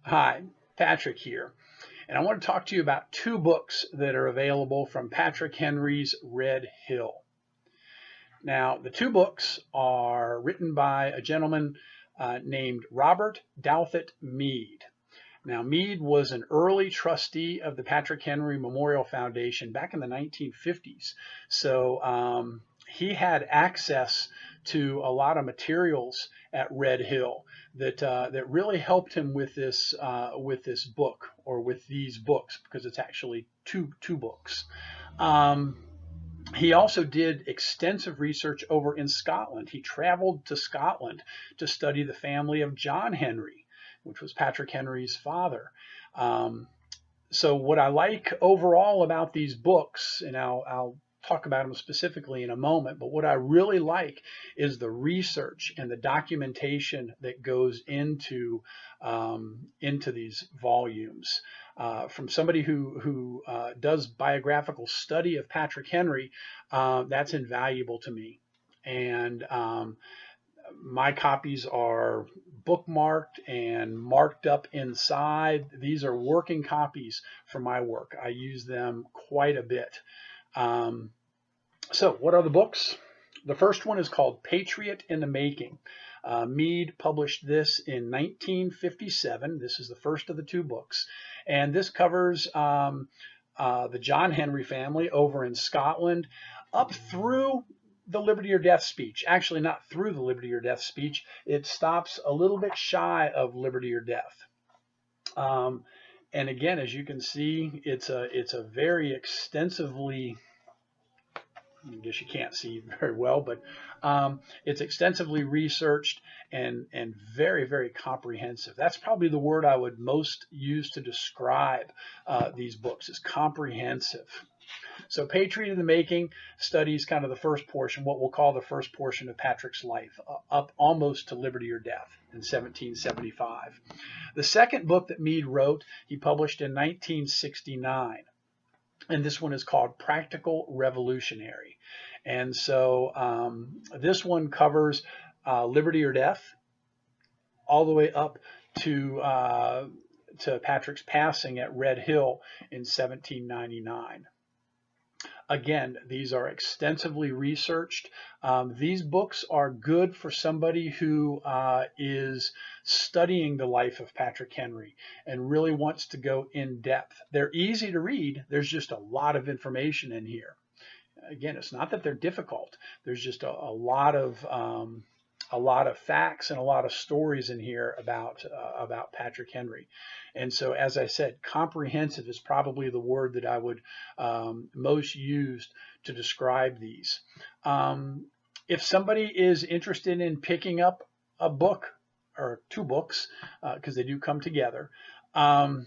Hi, Patrick here, and I want to talk to you about two books that are available from Patrick Henry's Red Hill. Now, the two books are written by a gentleman named Robert Douthat Meade. Now, Meade was an early trustee of the Patrick Henry Memorial Foundation back in the 1950s. So he had access to a lot of materials at Red Hill that really helped him with this book, or with these books, because it's actually two books. Um, he also did extensive research over in Scotland. He traveled to Scotland to study the family of John Henry, which was Patrick Henry's father. Um, so what I like overall about these books, and I'll talk about them specifically in a moment, but what I really like is the research and the documentation that goes into these volumes. From somebody who does biographical study of Patrick Henry, that's invaluable to me. And my copies are bookmarked and marked up inside. These are working copies for my work. I use them quite a bit. Um, so, what are the books? The first one is called Patriot in the Making. Meade published this in 1957. This is the first of the two books. And this covers the John Henry family over in Scotland up through the Liberty or Death speech. Actually, not through the Liberty or Death speech. It stops a little bit shy of Liberty or Death. And again, as you can see, it's a very extensively, I guess you can't see very well, but it's extensively researched and very comprehensive. That's probably the word I would most use to describe these books, is comprehensive. So Patriot in the Making studies kind of the first portion, what we'll call the first portion of Patrick's life, up almost to Liberty or Death in 1775. The second book that Meade wrote, he published in 1969. And this one is called Practical Revolutionary. And so this one covers Liberty or Death all the way up to Patrick's passing at Red Hill in 1799. Again, these are extensively researched. These books are good for somebody who is studying the life of Patrick Henry and really wants to go in depth. They're easy to read. There's just a lot of information in here. Again, it's not that they're difficult. There's just a lot of facts and a lot of stories in here about Patrick Henry. And so, as I said, comprehensive is probably the word that I would most use to describe these. If somebody is interested in picking up a book or two books, because they do come together, on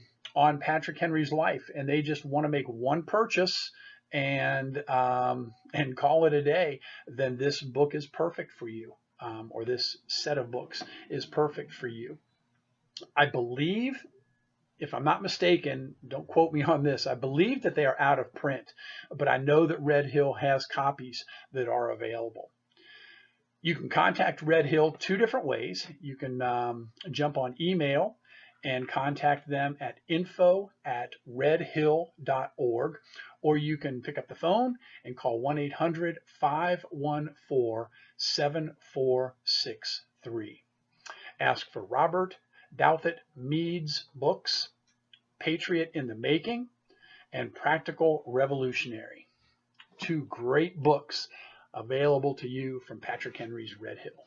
Patrick Henry's life, and they just want to make one purchase and call it a day, then this book is perfect for you. Or this set of books is perfect for you. I believe, if I'm not mistaken, don't quote me on this, I believe that they are out of print, but I know that Red Hill has copies that are available. You can contact Red Hill two different ways. You can jump on email and contact them at info@redhill.org, or you can pick up the phone and call 1-800-514-7463. Ask for Robert Douthat Meade's books, Patriot in the Making and Practical Revolutionary. Two great books available to you from Patrick Henry's Red Hill.